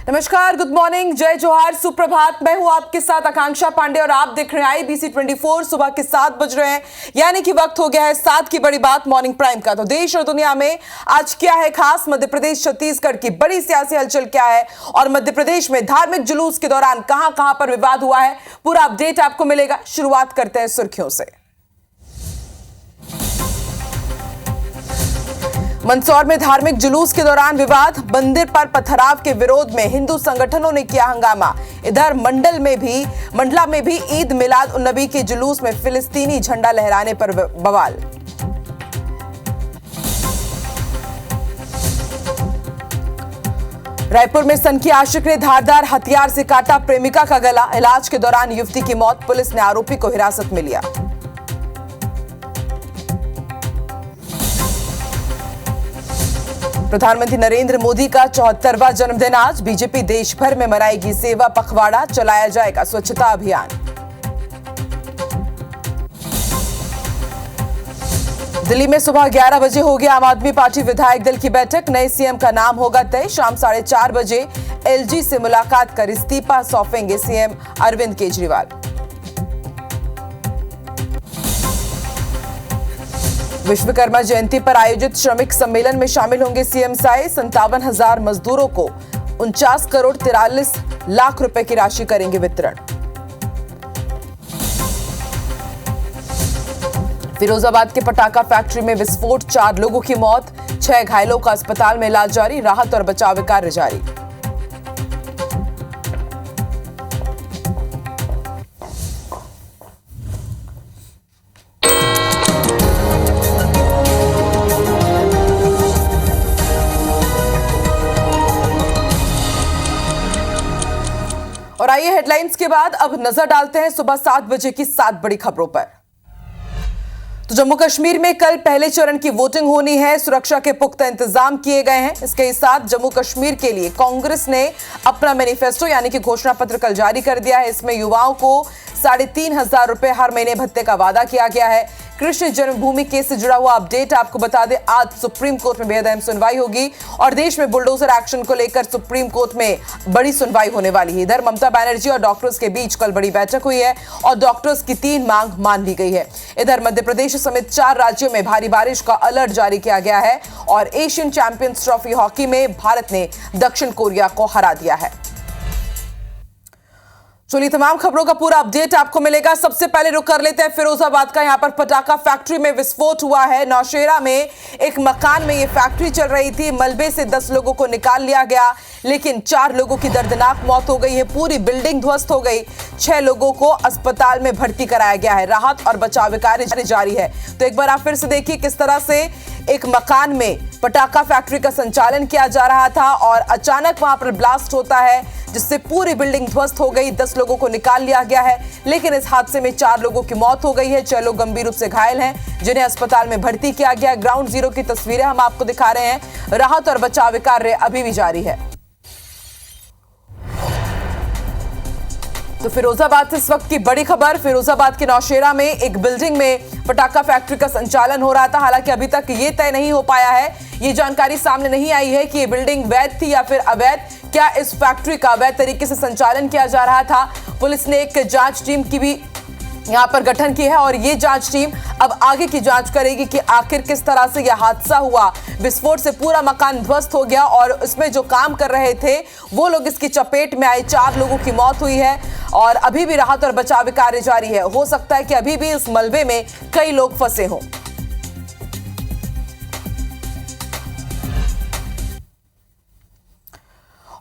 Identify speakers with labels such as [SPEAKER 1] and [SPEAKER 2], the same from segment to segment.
[SPEAKER 1] नमस्कार, good morning, जय जोहार, सुप्रभात। मैं हूं आपके साथ आकांक्षा पांडे और आप देख रहे हैं IBC 24। सुबह के 7 बज रहे हैं, यानी कि वक्त हो गया है 7 की बड़ी बात मॉर्निंग प्राइम का। तो देश और दुनिया में आज क्या है खास, मध्य प्रदेश छत्तीसगढ़ की बड़ी सियासी हलचल क्या है और मध्य प्रदेश में धार्मिक जुलूस के दौरान कहां कहां पर विवाद हुआ है, पूरा अपडेट आपको मिलेगा। शुरुआत करते हैं सुर्खियों से। मंदसौर में धार्मिक जुलूस के दौरान विवाद, मंदिर पर पथराव के विरोध में हिंदू संगठनों ने किया हंगामा। इधर मंडला में भी ईद मिलाद उन नबी के जुलूस में फिलिस्तीनी झंडा लहराने पर बवाल। रायपुर में सनकी आशिक ने धारदार हथियार से काटा प्रेमिका का गला, इलाज के दौरान युवती की मौत, पुलिस ने आरोपी को हिरासत में लिया। प्रधानमंत्री नरेंद्र मोदी का 74वां जन्मदिन आज, बीजेपी देश भर में मनाएगी सेवा पखवाड़ा, चलाया जाएगा स्वच्छता अभियान। दिल्ली में सुबह 11 बजे होगी आम आदमी पार्टी विधायक दल की बैठक, नए सीएम का नाम होगा तय। शाम 4:30 बजे LG से मुलाकात कर इस्तीफा सौंपेंगे सीएम अरविंद केजरीवाल। विश्वकर्मा जयंती पर आयोजित श्रमिक सम्मेलन में शामिल होंगे सीएम साय। 57,000 मजदूरों को 49 करोड़ 43 लाख रुपए की राशि करेंगे वितरण। फिरोजाबाद के पटाखा फैक्ट्री में विस्फोट, 4 लोगों की मौत, 6 घायलों का अस्पताल में इलाज जारी, राहत और बचाव कार्य जारी। और आइए हेडलाइंस के बाद अब नजर डालते हैं सुबह 7 बजे की 7 बड़ी खबरों पर। तो जम्मू कश्मीर में कल पहले चरण की वोटिंग होनी है, सुरक्षा के पुख्ता इंतजाम किए गए हैं। इसके साथ जम्मू कश्मीर के लिए कांग्रेस ने अपना मैनिफेस्टो यानी कि घोषणा पत्र कल जारी कर दिया है। इसमें युवाओं को 3,500 रुपए हर महीने भत्ते का वादा किया गया है। कृष्ण जन्मभूमि केस से जुड़ा हुआ अपडेट आपको बता दें, आज सुप्रीम कोर्ट में बेहद अहम सुनवाई होगी और देश में बुलडोजर एक्शन को लेकर सुप्रीम कोर्ट में बड़ी सुनवाई होने वाली है। इधर ममता बनर्जी और डॉक्टर्स के बीच कल बड़ी बैठक हुई है और डॉक्टर्स की 3 मांग मान ली गई है। इधर मध्य प्रदेश समेत 4 राज्यों में भारी बारिश का अलर्ट जारी किया गया है और एशियन चैंपियंस ट्रॉफी हॉकी में भारत ने दक्षिण कोरिया को हरा दिया है। चलिए तमाम खबरों का पूरा अपडेट आपको मिलेगा। सबसे पहले रुक कर लेते हैं फिरोजाबाद का। यहां पर पटाखा फैक्ट्री में विस्फोट हुआ है। नौशेरा में एक मकान में ये फैक्ट्री चल रही थी। मलबे से 10 लोगों को निकाल लिया गया, लेकिन 4 लोगों की दर्दनाक मौत हो गई है। पूरी बिल्डिंग ध्वस्त हो गई। 6 लोगों को अस्पताल में भर्ती कराया गया है। राहत और बचाव कार्य जारी है। तो एक बार आप फिर से देखिए किस तरह से एक मकान में पटाखा फैक्ट्री का संचालन किया जा रहा था और अचानक वहां पर ब्लास्ट होता है, जिससे पूरी बिल्डिंग ध्वस्त हो गई। 10 लोगों को निकाल लिया गया है, लेकिन इस हादसे में 4 लोगों की मौत हो गई है। 6 लोग गंभीर रूप से घायल हैं, जिन्हें अस्पताल में भर्ती किया गया। ग्राउंड जीरो की तस्वीरें हम आपको दिखा रहे हैं। राहत और बचाव कार्य अभी भी जारी है। तो फिरोजाबाद से इस वक्त की बड़ी खबर, फिरोजाबाद के नौशेरा में एक बिल्डिंग में पटाखा फैक्ट्री का संचालन हो रहा था। हालांकि अभी तक ये तय नहीं हो पाया है, ये जानकारी सामने नहीं आई है कि ये बिल्डिंग वैध थी या फिर अवैध। क्या इस फैक्ट्री का अवैध तरीके से संचालन किया जा रहा था? पुलिस ने एक जांच टीम की भी यहां पर गठन की है और ये जांच टीम अब आगे की जांच करेगी कि आखिर किस तरह से यह हादसा हुआ। विस्फोट से पूरा मकान ध्वस्त हो गया और इसमें जो काम कर रहे थे वो लोग इसकी चपेट में आए। 4 लोगों की मौत हुई है और अभी भी राहत और बचाव कार्य जारी है। हो सकता है कि अभी भी इस मलबे में कई लोग फंसे हों।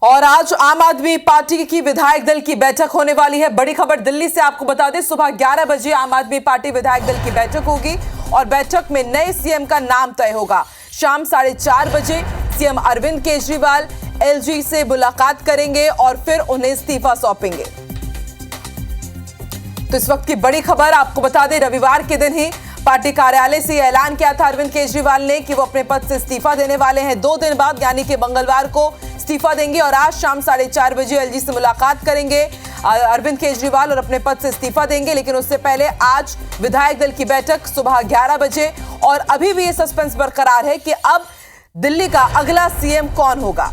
[SPEAKER 1] और आज आम आदमी पार्टी की विधायक दल की बैठक होने वाली है। बड़ी खबर दिल्ली से आपको बता दें, सुबह 11 बजे आम आदमी पार्टी विधायक दल की बैठक होगी और बैठक में नए सीएम का नाम तय होगा। शाम 4:30 बजे सीएम अरविंद केजरीवाल LG से मुलाकात करेंगे और फिर उन्हें इस्तीफा सौंपेंगे। तो इस वक्त की बड़ी खबर आपको बता दें, रविवार के दिन ही पार्टी कार्यालय से ऐलान किया था अरविंद केजरीवाल ने कि वो अपने पद से इस्तीफा देने वाले हैं। 2 दिन बाद यानी कि मंगलवार को इस्तीफा देंगे और आज शाम 4:30 बजे LG से मुलाकात करेंगे अरविंद केजरीवाल और अपने पद से इस्तीफा देंगे। लेकिन उससे पहले आज विधायक दल की बैठक सुबह 11 बजे और अभी भी ये सस्पेंस बरकरार है कि अब दिल्ली का अगला सीएम कौन होगा।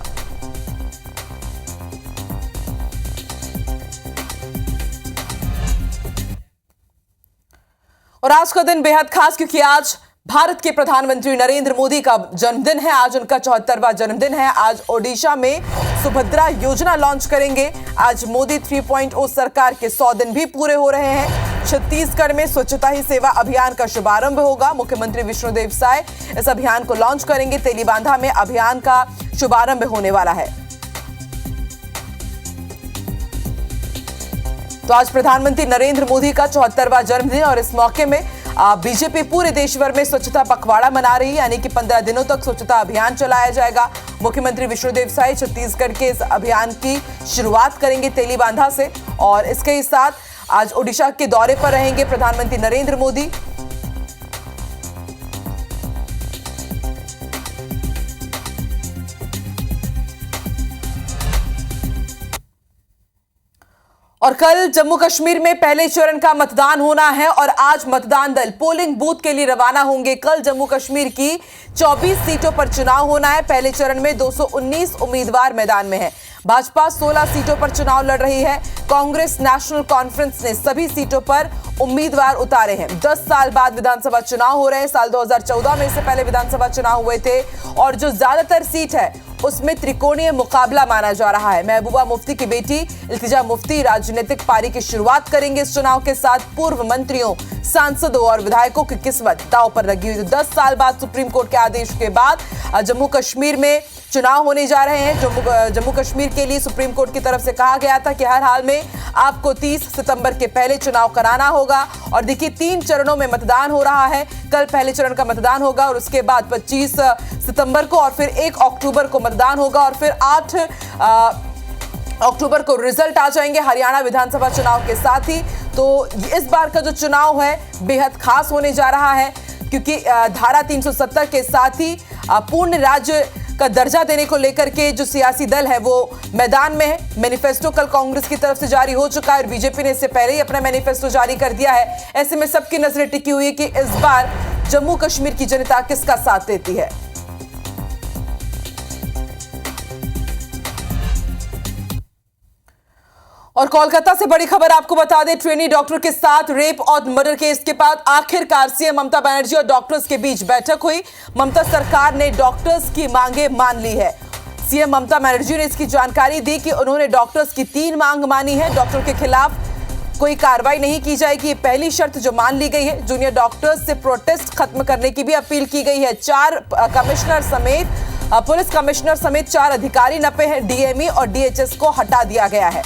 [SPEAKER 1] और आज का दिन बेहद खास क्योंकि आज भारत के प्रधानमंत्री नरेंद्र मोदी का जन्मदिन है। आज उनका 74वां जन्मदिन है। आज ओडिशा में सुभद्रा योजना लॉन्च करेंगे। आज मोदी 3.0 सरकार के 100 दिन भी पूरे हो रहे हैं। छत्तीसगढ़ में स्वच्छता ही सेवा अभियान का शुभारंभ होगा। मुख्यमंत्री विष्णुदेव साय इस अभियान को लॉन्च करेंगे। तेलीबांधा में अभियान का शुभारंभ होने वाला है। तो आज प्रधानमंत्री नरेंद्र मोदी का 74वां जन्मदिन और इस मौके में बीजेपी पूरे देश भर में स्वच्छता पखवाड़ा मना रही है, यानी कि 15 दिनों तक स्वच्छता अभियान चलाया जाएगा। मुख्यमंत्री विष्णुदेव साय छत्तीसगढ़ के इस अभियान की शुरुआत करेंगे तेलीबांधा से और इसके ही साथ आज ओडिशा के दौरे पर रहेंगे प्रधानमंत्री नरेंद्र मोदी। और कल जम्मू कश्मीर में पहले चरण का मतदान होना है और आज मतदान दल पोलिंग बूथ के लिए रवाना होंगे। कल जम्मू कश्मीर की 24 सीटों पर चुनाव होना है। पहले चरण में 219 उम्मीदवार मैदान में हैं। भाजपा 16 सीटों पर चुनाव लड़ रही है। कांग्रेस नेशनल कॉन्फ्रेंस ने सभी सीटों पर उम्मीदवार उतारे हैं। 10 साल बाद विधानसभा चुनाव हो रहे हैं। साल 2014 में इससे पहले विधानसभा चुनाव हुए थे और जो ज्यादातर सीट है उसमें त्रिकोणीय मुकाबला माना जा रहा है। महबूबा मुफ्ती की बेटी इल्तिजा मुफ्ती राजनीतिक पारी की शुरुआत करेंगे। इस चुनाव के साथ पूर्व मंत्रियों, सांसदों और विधायकों की किस्मत दांव पर लगी हुई। 10 साल बाद सुप्रीम कोर्ट के आदेश के बाद जम्मू कश्मीर में चुनाव होने जा रहे हैं। जम्मू कश्मीर के लिए सुप्रीम कोर्ट की तरफ से कहा गया था कि हर हाल में आपको 30 सितंबर के पहले चुनाव कराना होगा। और देखिए 3 चरणों में मतदान हो रहा है। कल पहले चरण का मतदान होगा और उसके बाद 25 सितंबर को और फिर 1 अक्टूबर को मतदान होगा और फिर 8 अक्टूबर को रिजल्ट आ जाएंगे हरियाणा विधानसभा चुनाव के साथ ही। तो इस बार का जो चुनाव है बेहद खास होने जा रहा है क्योंकि धारा 370 के साथ ही पूर्ण राज्य का दर्जा देने को लेकर के जो सियासी दल है वो मैदान में है। मैनिफेस्टो कल कांग्रेस की तरफ से जारी हो चुका है और बीजेपी ने इससे पहले ही अपना मैनिफेस्टो जारी कर दिया है। ऐसे में सबकी नजरें टिकी हुई है कि इस बार जम्मू कश्मीर की जनता किसका साथ देती है। और कोलकाता से बड़ी खबर आपको बता दें, ट्रेनी डॉक्टर के साथ रेप और मर्डर केस के बाद आखिरकार सीएम ममता बनर्जी और डॉक्टर्स के बीच बैठक हुई। ममता सरकार ने डॉक्टर्स की मांगे मान ली है। सीएम ममता बनर्जी ने इसकी जानकारी दी कि उन्होंने डॉक्टर्स की 3 मांग मानी है। डॉक्टर के खिलाफ कोई कार्रवाई नहीं की जाएगी, ये पहली शर्त जो मान ली गई है। जूनियर डॉक्टर्स से प्रोटेस्ट खत्म करने की भी अपील की गई है। 4 कमिश्नर समेत पुलिस कमिश्नर समेत 4 अधिकारी नपे हैं। डीएमई और डीएचएस को हटा दिया गया है।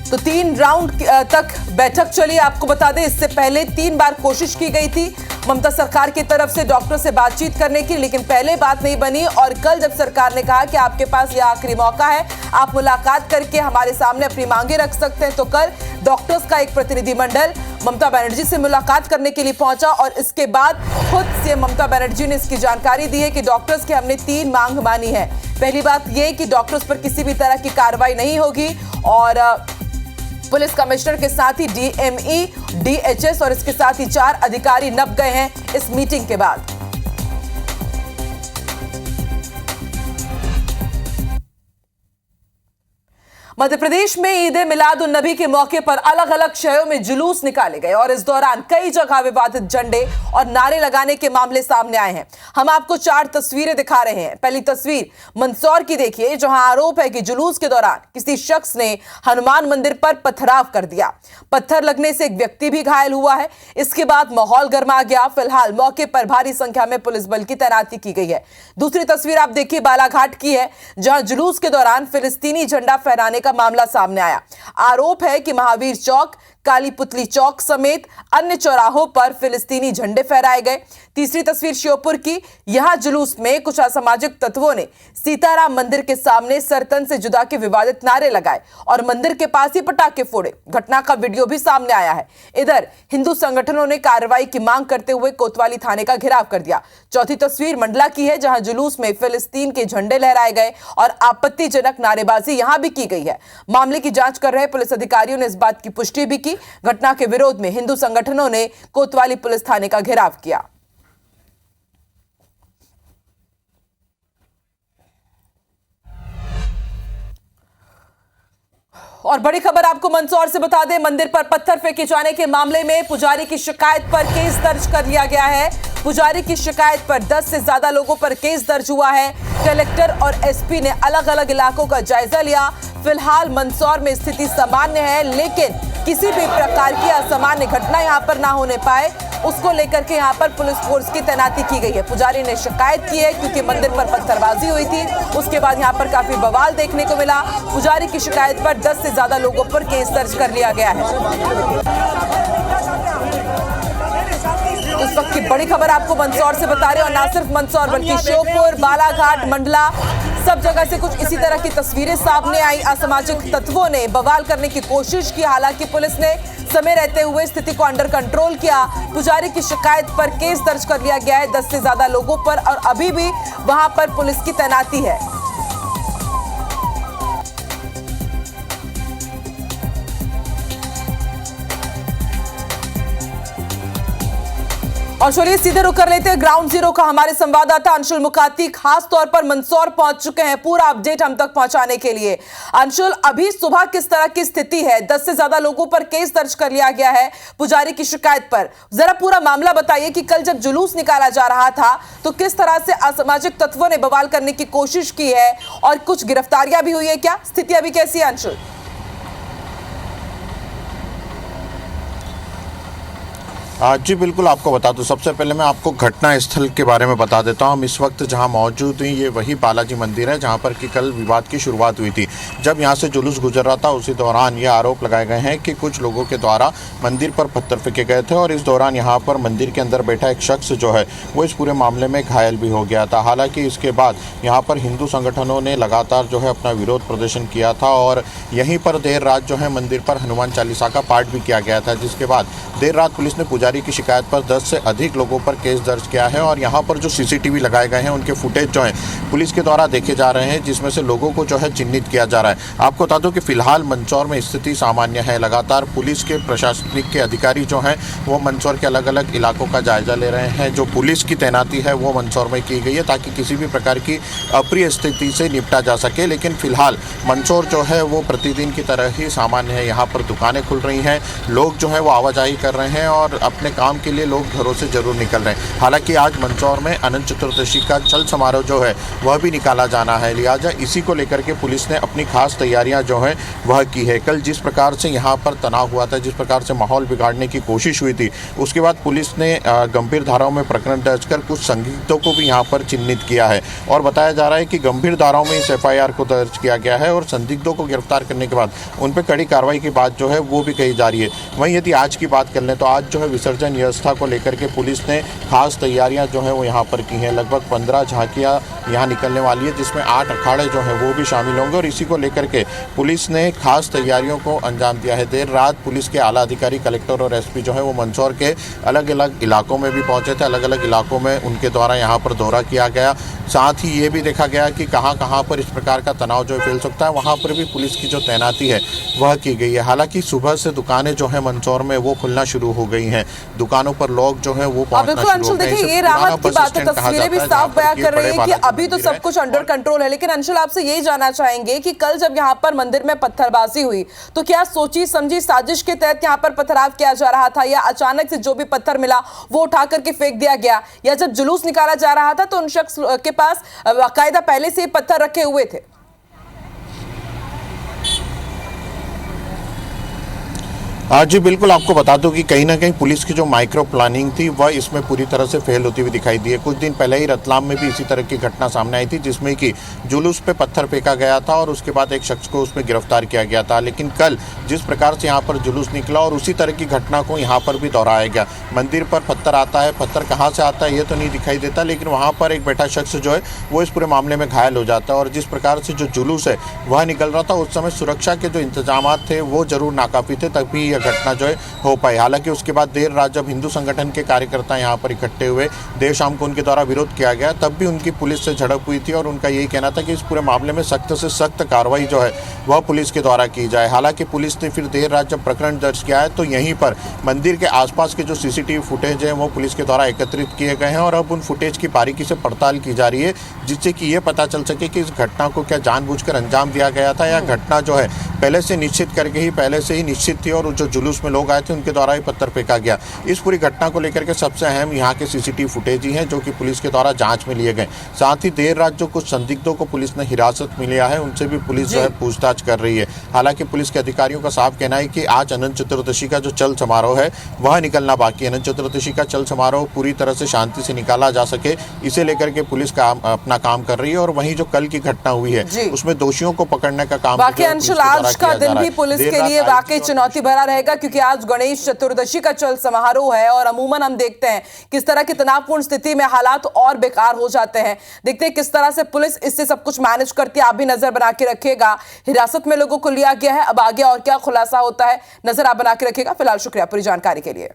[SPEAKER 1] तो 3 राउंड तक बैठक चली। आपको बता दें इससे पहले 3 बार कोशिश की गई थी ममता सरकार की तरफ से डॉक्टर से बातचीत करने की, लेकिन पहले बात नहीं बनी। और कल जब सरकार ने कहा कि आपके पास यह आखिरी मौका है, आप मुलाकात करके हमारे सामने अपनी मांगे रख सकते हैं, तो कल डॉक्टर्स का एक प्रतिनिधिमंडल ममता बनर्जी से मुलाकात करने के लिए पहुंचा और इसके बाद खुद सीएम ममता बनर्जी ने इसकी जानकारी दी है कि डॉक्टर्स की हमने 3 मांग मानी है। पहली बात यह कि डॉक्टर्स पर किसी भी तरह की कार्रवाई नहीं होगी और पुलिस कमिश्नर के साथ ही डीएमई, डीएचएस और इसके साथ ही 4 अधिकारी नप गए हैं इस मीटिंग के बाद। मध्य प्रदेश में ईद ए मिलाद उन नबी के मौके पर अलग अलग शहरों में जुलूस निकाले गए और इस दौरान कई जगह विवादित झंडे और नारे लगाने के मामले सामने आए हैं। हम आपको 4 तस्वीरें दिखा रहे हैं। पहली तस्वीर मंदसौर की देखिए, जहां आरोप है कि जुलूस के दौरान किसी शख्स ने हनुमान मंदिर पर पथराव कर दिया। पत्थर लगने से एक व्यक्ति भी घायल हुआ है। इसके बाद माहौल गर्मा गया। फिलहाल मौके पर भारी संख्या में पुलिस बल की तैनाती की गई है। दूसरी तस्वीर आप देखिए बालाघाट की है, जहां जुलूस के दौरान फिलिस्तीनी झंडा फहराने का मामला सामने आया। आरोप है कि महावीर चौक, काली पुतली चौक समेत अन्य चौराहों पर फिलिस्तीनी झंडे फहराए गए। तीसरी तस्वीर श्योपुर की, यहां जुलूस में कुछ असामाजिक तत्वों ने सीताराम मंदिर के सामने सरतन से जुदा के विवादित नारे लगाए और मंदिर के पास ही पटाखे फोड़े। घटना का वीडियो भी सामने आया है। इधर हिंदू संगठनों ने कार्रवाई की मांग करते हुए कोतवाली थाने का घेराव कर दिया। चौथी तस्वीर मंडला की है, जहां जुलूस में फिलिस्तीन के झंडे लहराए गए और आपत्तिजनक नारेबाजी यहां भी की गई है। मामले की जांच कर रहे पुलिस अधिकारियों ने इस बात की पुष्टि भी की। घटना के विरोध में हिंदू संगठनों ने कोतवाली पुलिस थाने का घेराव किया। और बड़ी खबर आपको मंदसौर से बता दें, मंदिर पर पत्थर फेंके जाने के मामले में पुजारी की शिकायत पर केस दर्ज कर लिया गया है। पुजारी की शिकायत पर 10 से ज्यादा लोगों पर केस दर्ज हुआ है। कलेक्टर और एसपी ने अलग अलग इलाकों का जायजा लिया। फिलहाल मंदसौर में स्थिति सामान्य है, लेकिन किसी भी प्रकार की असामान्य घटना यहां पर ना होने पाए, उसको लेकर के यहां पर पुलिस फोर्स की तैनाती की गई है। पुजारी ने शिकायत की है क्योंकि मंदिर पर पत्थरबाजी हुई थी, उसके बाद यहां पर काफी बवाल देखने को मिला। पुजारी की शिकायत पर 10 से ज्यादा लोगों पर केस दर्ज कर लिया गया है। इस वक्त की बड़ी खबर आपको मंदसौर से बता रहे हैं, और ना सिर्फ मंदसौर बल्कि श्योपुर, बालाघाट, मंडला, सब जगह से कुछ इसी तरह की तस्वीरें सामने आई। असामाजिक तत्वों ने बवाल करने की कोशिश की, हालांकि पुलिस ने समय रहते हुए स्थिति को अंडर कंट्रोल किया। पुजारी की शिकायत पर केस दर्ज कर लिया गया है 10 से ज्यादा लोगों पर, और अभी भी वहां पर पुलिस की तैनाती है। और चलिए सीधे रुक कर लेते हैं ग्राउंड जीरो का। हमारे संवाददाता अंशुल मुकाती खास तौर पर मंदसौर पहुंच चुके हैं पूरा अपडेट हम तक पहुंचाने के लिए। अंशुल, अभी सुबह किस तरह की स्थिति है? 10 से ज्यादा लोगों पर केस दर्ज कर लिया गया है पुजारी की शिकायत पर। जरा पूरा मामला बताइए कि कल जब जुलूस निकाला जा रहा था तो किस तरह से असामाजिक तत्वों ने बवाल करने की कोशिश की है, और कुछ गिरफ्तारियां भी हुई है क्या? स्थिति अभी कैसी है अंशुल?
[SPEAKER 2] जी बिल्कुल, आपको बता दूं, सबसे पहले मैं आपको घटना स्थल के बारे में बता देता हूं। हम इस वक्त जहां मौजूद हैं ये वही बालाजी मंदिर है जहां पर कि कल विवाद की शुरुआत हुई थी। जब यहां से जुलूस गुजर रहा था उसी दौरान ये आरोप लगाए गए हैं कि कुछ लोगों के द्वारा मंदिर पर पत्थर फेंके गए थे, और इस दौरान यहां पर मंदिर के अंदर बैठा एक शख्स जो है वो इस पूरे मामले में घायल भी हो गया था। हालांकि इसके बाद यहाँ पर हिंदू संगठनों ने लगातार जो है अपना विरोध प्रदर्शन किया था, और यहीं पर देर रात जो है मंदिर पर हनुमान चालीसा का पाठ भी किया गया था, जिसके बाद देर रात पुलिस ने पुजारी की शिकायत पर 10 से अधिक लोगों पर केस दर्ज किया है। और यहाँ पर जो सीसीटीवी लगाए गए हैं उनके फुटेज जो हैं पुलिस के द्वारा देखे जा रहे हैं, जिसमें से लोगों को जो है चिन्हित किया जा रहा है। आपको बता दूं कि फिलहाल मंदसौर में स्थिति सामान्य है। लगातार पुलिस के प्रशासनिक के अधिकारी जो हैं वो मंदसौर के अलग अलग इलाकों का जायजा ले रहे हैं। जो पुलिस की तैनाती है वो मंदसौर में की गई है ताकि किसी भी प्रकार की अप्रिय स्थिति से निपटा जा सके। लेकिन फिलहाल मंदसौर जो है वो प्रतिदिन की तरह ही सामान्य है। यहाँ पर दुकानें खुल रही हैं, लोग जो है वो आवाजाही कर रहे हैं, और अपने काम के लिए लोग घरों से जरूर निकल रहे हैं। हालांकि आज मंदसौर में अनंत चतुर्दशी का चल समारोह जो है वह भी निकाला जाना है, लिहाजा इसी को लेकर के पुलिस ने अपनी खास तैयारियां जो हैं वह की है। कल जिस प्रकार से यहां पर तनाव हुआ था, जिस प्रकार से माहौल बिगाड़ने की कोशिश हुई थी, उसके बाद पुलिस ने गंभीर धाराओं में प्रकरण दर्ज कर कुछ संदिग्धों को भी यहाँ पर चिन्हित किया है, और बताया जा रहा है कि गंभीर धाराओं में इस FIR को दर्ज किया गया है, और संदिग्धों को गिरफ्तार करने के बाद उन पर कड़ी कार्रवाई की बात जो है वो भी कही जा रही है। वहीं यदि आज की बात कर लें तो आज जो है विसर्जन व्यवस्था को लेकर के पुलिस ने खास तैयारियां जो है वो यहाँ पर की हैं। लगभग 15 झांकियां यहाँ निकलने वाली है, जिसमें 8 अखाड़े जो हैं वो भी शामिल होंगे, और इसी को लेकर के पुलिस ने खास तैयारियों को अंजाम दिया है। देर रात पुलिस के आला अधिकारी, कलेक्टर और SP जो है वो मंदसौर के अलग अलग इलाकों में भी पहुंचे थे। अलग अलग इलाकों में उनके द्वारा यहाँ पर दौरा किया गया। साथ ही ये भी देखा गया कि कहाँ कहाँ पर इस प्रकार का तनाव जो फैल सकता है, वहाँ पर भी पुलिस की जो तैनाती है वह की गई है। हालांकि सुबह से दुकानें जो है मंदसौर में वो खुलना शुरू हो गई हैं, दुकानों पर लोग जो है वो पहुंचना शुरू हो गए हैं।
[SPEAKER 1] देखिए, ये राहत की बात है, तस्वीरें भी साफ बयां कर रही है कि अभी तो सब कुछ अंडर कंट्रोल है। लेकिन अंशुल, आपसे यही जानना चाहेंगे कि कल जब यहाँ पर मंदिर में पत्थरबाजी हुई तो क्या सोची समझी साजिश के तहत यहाँ पर पथराव किया जा रहा था, या अचानक से जो भी पत्थर मिला वो उठा करके फेंक दिया गया, या जब जुलूस निकाला जा रहा था तो उन शख्स के पास बाकायदा पहले से पत्थर रखे हुए थे?
[SPEAKER 2] जी बिल्कुल, आपको बता दूं कि कहीं ना कहीं पुलिस की जो माइक्रो प्लानिंग थी वह इसमें पूरी तरह से फेल होती हुई दिखाई दी है। कुछ दिन पहले ही रतलाम में भी इसी तरह की घटना सामने आई थी, जिसमें कि जुलूस पे पत्थर फेंका गया था और उसके बाद एक शख्स को उसमें गिरफ्तार किया गया था। लेकिन कल जिस प्रकार से यहाँ पर जुलूस निकला और उसी तरह की घटना को यहाँ पर भी दोहराया गया। मंदिर पर पत्थर आता है, पत्थर कहाँ से आता है ये तो नहीं दिखाई देता, लेकिन वहाँ पर एक बैठा शख्स जो है वो इस पूरे मामले में घायल हो जाता है। और जिस प्रकार से जो जुलूस है वह निकल रहा था, उस समय सुरक्षा के जो इंतजाम थे वो जरूर नाकाफी थे, तभी यह घटना जो है हो पाई। हालांकि उसके बाद देर रात जब हिंदू संगठन के कार्यकर्ता यहाँ पर इकट्ठे हुए, देर शाम को उनके द्वारा विरोध किया गया, तब भी उनकी पुलिस से झड़प हुई थी और उनका यही कहना था कि इस पूरे मामले में सख्त से सख्त कार्रवाई जो है वह पुलिस के द्वारा की जाए। हालांकि पुलिस ने फिर देर रात जब प्रकरण दर्ज किया है तो यहीं पर मंदिर के आसपास के जो सीसीटीवी फुटेज है वो पुलिस के द्वारा एकत्रित किए गए हैं और अब उन फुटेज की बारीकी से पड़ताल की जा रही है, जिससे कि ये पता चल सके कि इस घटना को क्या जानबूझकर अंजाम दिया गया था या घटना जो है पहले से निश्चित करके ही पहले से ही निश्चित थी और जो जुलूस में लोग आए थे उनके द्वारा ही पत्थर फेंका गया। इस पूरी घटना को लेकर के सबसे अहम यहाँ के सीसीटीवी फुटेज ही हैं जो कि पुलिस के द्वारा जांच में लिए गए। साथ ही देर रात जो कुछ संदिग्धों को पुलिस ने हिरासत में लिया है उनसे भी पुलिस जो है पूछताछ कर रही है। हालांकि पुलिस के अधिकारियों का साफ कहना है कि आज अनंत चतुर्दशी का जो चल समारोह है वह निकलना बाकी है। अनंत चतुर्दशी का चल समारोह पूरी तरह से शांति से निकाला जा सके, इसे लेकर के पुलिस अपना काम कर रही है। और वहीं जो कल की घटना हुई है उसमें दोषियों को पकड़ने का काम
[SPEAKER 1] बाकी अंशुल आज का दिन भी पुलिस के लिए वाकई चुनौती भरा रहेगा, क्योंकि आज गणेश चतुर्दशी का चल समारोह है और अमूमन हम देखते हैं किस तरह की तनावपूर्ण स्थिति में हालात और बेकार हो जाते हैं। देखते हैं किस तरह से पुलिस इससे सब कुछ मैनेज करती है। आप भी नजर बना के रखिएगा। हिरासत में लोगों को लिया गया है, अब आगे और क्या खुलासा होता है नजर आप बना के रखिएगा। फिलहाल शुक्रिया पूरी जानकारी के लिए।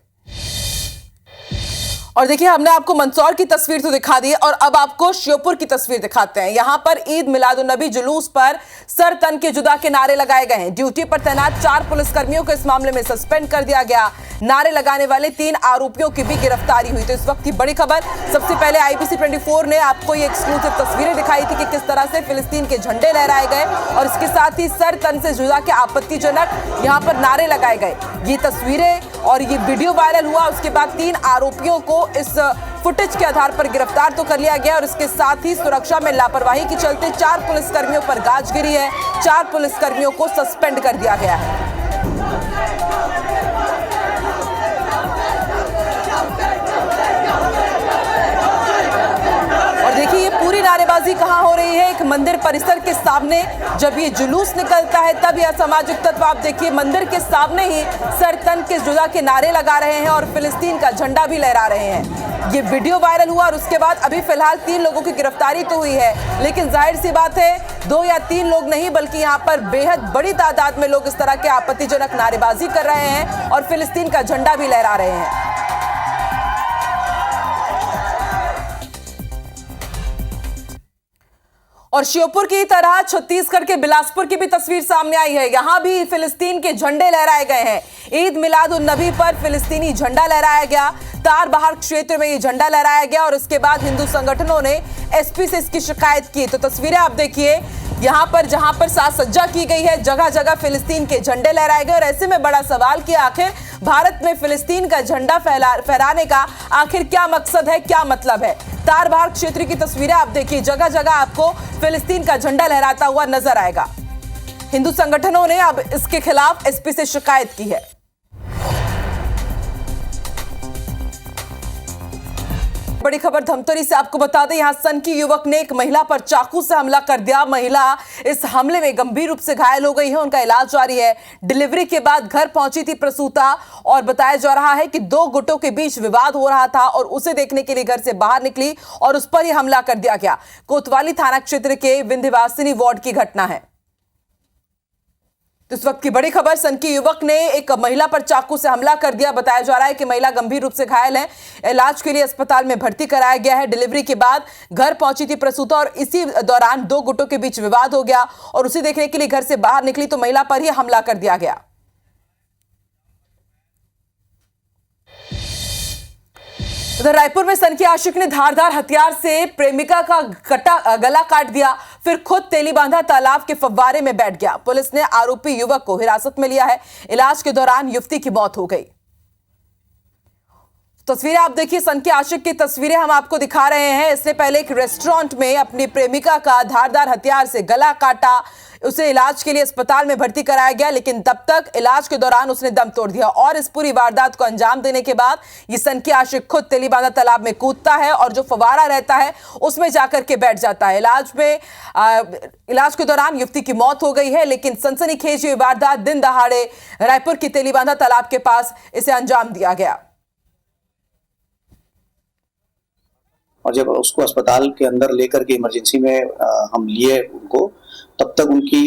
[SPEAKER 1] और देखिए हमने आपको मंदसौर की तस्वीर तो दिखा दी है और अब आपको श्योपुर की तस्वीर दिखाते हैं। यहां पर ईद मिलादुन्नबी जुलूस पर सर तन के जुदा के नारे लगाए गए हैं। ड्यूटी पर तैनात 4 पुलिसकर्मियों को इस मामले में सस्पेंड कर दिया गया। नारे लगाने वाले 3 आरोपियों की भी गिरफ्तारी हुई। तो इस वक्त की बड़ी खबर, सबसे पहले IBC 24 ने आपको ये एक्सक्लूसिव तस्वीरें दिखाई थी कि किस तरह से फिलिस्तीन के झंडे लहराए गए और इसके साथ ही सर तन से जुदा के आपत्तिजनक यहां पर नारे लगाए गए। ये तस्वीरें और ये वीडियो वायरल हुआ। उसके बाद 3 आरोपियों को इस फुटेज के आधार पर गिरफ्तार तो कर लिया गया और इसके साथ ही सुरक्षा में लापरवाही के चलते 4 पुलिसकर्मियों पर गाज गिरी है। 4 पुलिसकर्मियों को सस्पेंड कर दिया गया है। और देखिए ये पूरी नारेबाजी कहां हो रही है, एक मंदिर परिसर के सामने जब ये जुलूस निकलता है तब यह असामाजिक तत्व आप देखिए मंदिर के सामने ही सर तन के जुदा के नारे लगा रहे हैं और फिलिस्तीन का झंडा भी लहरा रहे हैं। ये वीडियो वायरल हुआ और उसके बाद अभी फिलहाल 3 लोगों की गिरफ्तारी तो हुई है, लेकिन जाहिर सी बात है 2 या 3 लोग नहीं बल्कि यहाँ पर बेहद बड़ी तादाद में लोग इस तरह के आपत्तिजनक नारेबाजी कर रहे हैं और फिलिस्तीन का झंडा भी लहरा रहे हैं। और श्योपुर की तरह छत्तीसगढ़ के बिलासपुर की भी तस्वीर सामने आई है। यहां भी फिलिस्तीन के झंडे लहराए गए हैं। ईद मिलाद-उन-नबी पर फिलिस्तीनी झंडा लहराया गया। तारबहार क्षेत्र में ये झंडा लहराया गया और इसके बाद हिंदू संगठनों ने एसपी से इसकी शिकायत की। तो तस्वीरें आप देखिए, यहां पर जहां पर साज सज्जा की गई है, जगह जगह फिलिस्तीन के झंडे लहराए गए और ऐसे में बड़ा सवाल कि आखिर भारत में फिलिस्तीन का झंडा फहराने का आखिर क्या मकसद है, क्या मतलब है। तारबहार क्षेत्र की तस्वीरें आप देखिए, जगह जगह आपको फिलिस्तीन का झंडा लहराता हुआ नजर आएगा। हिंदू संगठनों ने अब इसके खिलाफ एसपी से शिकायत की है। बड़ी खबर धमतरी से आपको बता दें, यहां सनकी युवक ने एक महिला पर चाकू से हमला कर दिया। महिला इस हमले में गंभीर रूप से घायल हो गई है, उनका इलाज जारी है। डिलीवरी के बाद घर पहुंची थी प्रसूता और बताया जा रहा है कि 2 गुटों के बीच विवाद हो रहा था और उसे देखने के लिए घर से बाहर निकली और उस पर ही हमला कर दिया गया। कोतवाली थाना क्षेत्र के विंध्यवासिनी वार्ड की घटना है। तो इस वक्त की बड़ी खबर, सनकी युवक ने एक महिला पर चाकू से हमला कर दिया। बताया जा रहा है कि महिला गंभीर रूप से घायल है, इलाज के लिए अस्पताल में भर्ती कराया गया है। डिलीवरी के बाद घर पहुंची थी प्रसूता और इसी दौरान 2 गुटों के बीच विवाद हो गया और उसे देखने के लिए घर से बाहर निकली तो महिला पर ही हमला कर दिया गया। उधर रायपुर में सनकी आशिक ने धारदार हथियार से प्रेमिका का गला काट दिया, फिर खुद तेलीबांधा तालाब के फव्वारे में बैठ गया। पुलिस ने आरोपी युवक को हिरासत में लिया है। इलाज के दौरान युवती की मौत हो गई। तस्वीरें आप देखिए, सनकी आशिक की तस्वीरें हम आपको दिखा रहे हैं। इसने पहले एक रेस्टोरेंट में अपनी प्रेमिका का धारदार हथियार से गला काटा, उसे इलाज के लिए अस्पताल में भर्ती कराया गया, लेकिन तब तक इलाज के दौरान उसने दम तोड़ दिया और इस पूरी वारदात को अंजाम देने के बाद ये सनकी आशिक खुद तेलीबांधा तालाब में कूदता है और जो फव्वारा रहता है उसमें जाकर के बैठ जाता है। इलाज के दौरान युवती की मौत हो गई है, लेकिन सनसनीखेज ये वारदात दिन दहाड़े रायपुर की तेलीबांधा तालाब के पास इसे अंजाम दिया गया।
[SPEAKER 3] और जब उसको अस्पताल के अंदर लेकर के इमरजेंसी में हम लिए उनको, तब तक उनकी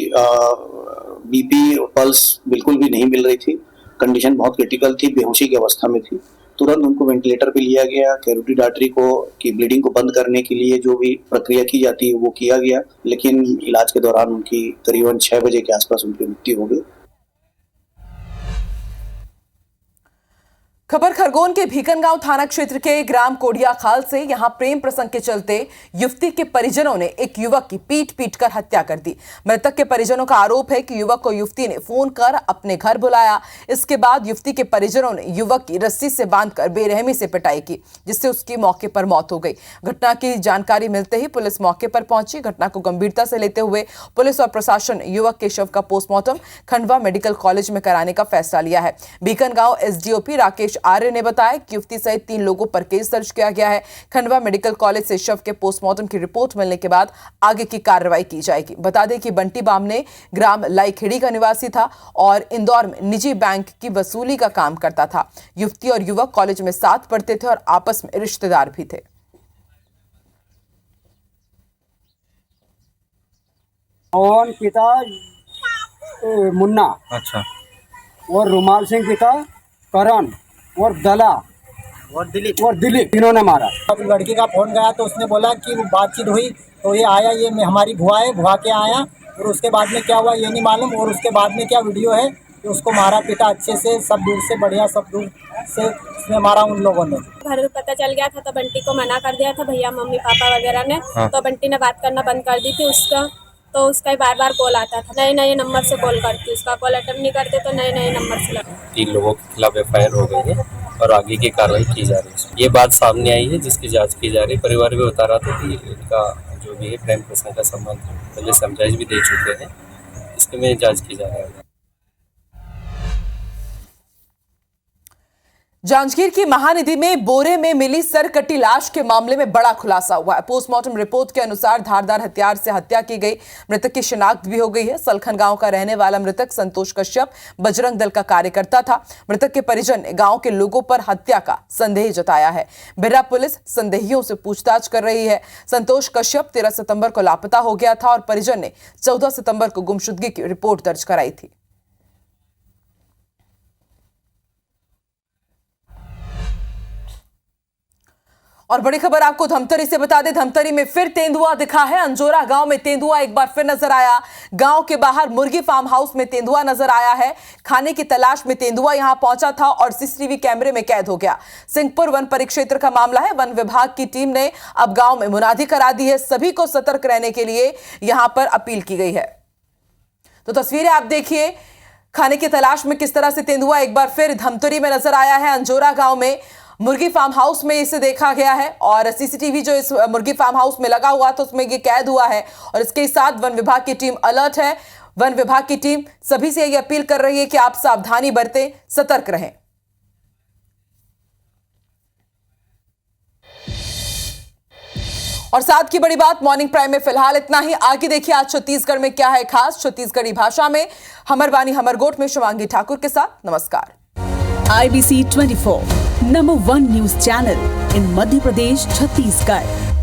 [SPEAKER 3] बीपी पल्स बिल्कुल भी नहीं मिल रही थी। कंडीशन बहुत क्रिटिकल थी, बेहोशी की अवस्था में थी। तुरंत उनको वेंटिलेटर पे लिया गया। कैरोटिड आर्टरी को की ब्लीडिंग को बंद करने के लिए जो भी प्रक्रिया की जाती है वो किया गया, लेकिन इलाज के दौरान उनकी करीबन 6 बजे के आसपास उनकी मृत्यु हो गई।
[SPEAKER 1] खबर खरगोन के भीकनगांव थाना क्षेत्र के ग्राम कोडिया खाल से। यहां प्रेम प्रसंग के चलते युवती के परिजनों ने एक युवक की पीट कर हत्या कर दी। मृतक के परिजनों का आरोप है कि युवक को युवती ने फोन कर अपने घर बुलाया। इसके बाद युवती के परिजनों ने युवक की रस्सी से बांधकर बेरहमी से पिटाई की, जिससे उसकी मौके पर मौत हो गई। घटना की जानकारी मिलते ही पुलिस मौके पर पहुंची। घटना को गंभीरता से लेते हुए पुलिस और प्रशासन ने युवक के शव का पोस्टमार्टम खंडवा मेडिकल कॉलेज में कराने का फैसला लिया है। भीकनगांव एसडीओपी राकेश आर्य ने बताया कि युवती सहित 3 लोगों पर केस दर्ज किया गया है। खंडवा मेडिकल कॉलेज से शव के पोस्टमार्टम की रिपोर्ट मिलने के बाद आगे की कार्रवाई की जाएगी। बता दें कि बंटी बामने ग्राम लाईखेड़ी का निवासी था और इंदौर में निजी बैंक की वसूली का काम करता था। युवती और युवक कॉलेज में साथ पढ़ते थे और आपस में रिश्तेदार भी थे।
[SPEAKER 4] और पिता मुन्ना,
[SPEAKER 5] अच्छा,
[SPEAKER 4] और रुमाल सिंह पिता करण, और दला और दिलीप इन्होंने मारा।
[SPEAKER 6] अब लड़की का फोन गया तो उसने बोला कि वो बातचीत हुई तो ये आया, ये हमारी भुआ है, भुआ के आया, और उसके बाद में क्या हुआ ये नहीं मालूम। और उसके बाद में क्या वीडियो है कि उसको मारा पीटा अच्छे से, सब दूर से बढ़िया, सब दूर से उसने मारा उन लोगों ने।
[SPEAKER 7] घर में पता चल गया था तो बंटी को मना कर दिया था भैया मम्मी पापा वगैरह ने। तो बंटी ने बात करना बंद कर दी थी उसका। तो उसका बार बार कॉल आता था, नए नंबर से कॉल करती, उसका कॉल अटेंड नहीं करते तो नए नंबर से लगा।
[SPEAKER 5] 3 लोगों के खिलाफ एफआईआर हो गई है और आगे की कार्रवाई की जा रही है। ये बात सामने आई है जिसकी जांच की जा रही है। परिवार भी बता रहा था कि इनका जो भी है प्रेम प्रसंग का संबंध पहले समझाइश भी दे चुके हैं, इसके में जांच की जा रही है।
[SPEAKER 1] जांजगीर की महानदी में बोरे में मिली सरकटी लाश के मामले में बड़ा खुलासा हुआ है। पोस्टमार्टम रिपोर्ट के अनुसार धारदार हथियार से हत्या की गई। मृतक की शिनाख्त भी हो गई है। सलखन गांव का रहने वाला मृतक संतोष कश्यप बजरंग दल का कार्यकर्ता था। मृतक के परिजन ने गांव के लोगों पर हत्या का संदेह जताया है। बिर्रा पुलिस संदेहियों से पूछताछ कर रही है। संतोष कश्यप 13 सितंबर को लापता हो गया था और परिजन ने 14 सितंबर को गुमशुदगी की रिपोर्ट दर्ज कराई थी। और बड़ी खबर आपको धमतरी से बता दें, धमतरी में फिर तेंदुआ दिखा है। अंजोरा गांव में तेंदुआ एक बार फिर नजर आया। गांव के बाहर मुर्गी फार्म हाउस में तेंदुआ नजर आया है। खाने की तलाश में तेंदुआ यहां पहुंचा था और सीसीटीवी कैमरे में कैद हो गया। सिंहपुर वन परिक्षेत्र का मामला है। वन विभाग की टीम ने अब गांव में मुनादी करा दी है। सभी को सतर्क रहने के लिए यहां पर अपील की गई है। तो तस्वीरें आप देखिए, खाने की तलाश में किस तरह से तेंदुआ एक बार फिर धमतरी में नजर आया है। अंजोरा गांव में मुर्गी फार्म हाउस में इसे देखा गया है और सीसीटीवी जो इस मुर्गी फार्म हाउस में लगा हुआ था उसमें ये कैद हुआ है। और इसके साथ वन विभाग की टीम अलर्ट है। वन विभाग की टीम सभी से ये अपील कर रही है कि आप सावधानी बरतें, सतर्क रहें। और साथ की बड़ी बात, मॉर्निंग प्राइम में फिलहाल इतना ही। आगे देखिए आज छत्तीसगढ़ में क्या है खास। छत्तीसगढ़ी भाषा में हमर बानी हमर गोठ में शिवांगी ठाकुर के साथ नमस्कार।
[SPEAKER 8] IBC 24 number 1 news channel in Madhya Pradesh Chhattisgarh.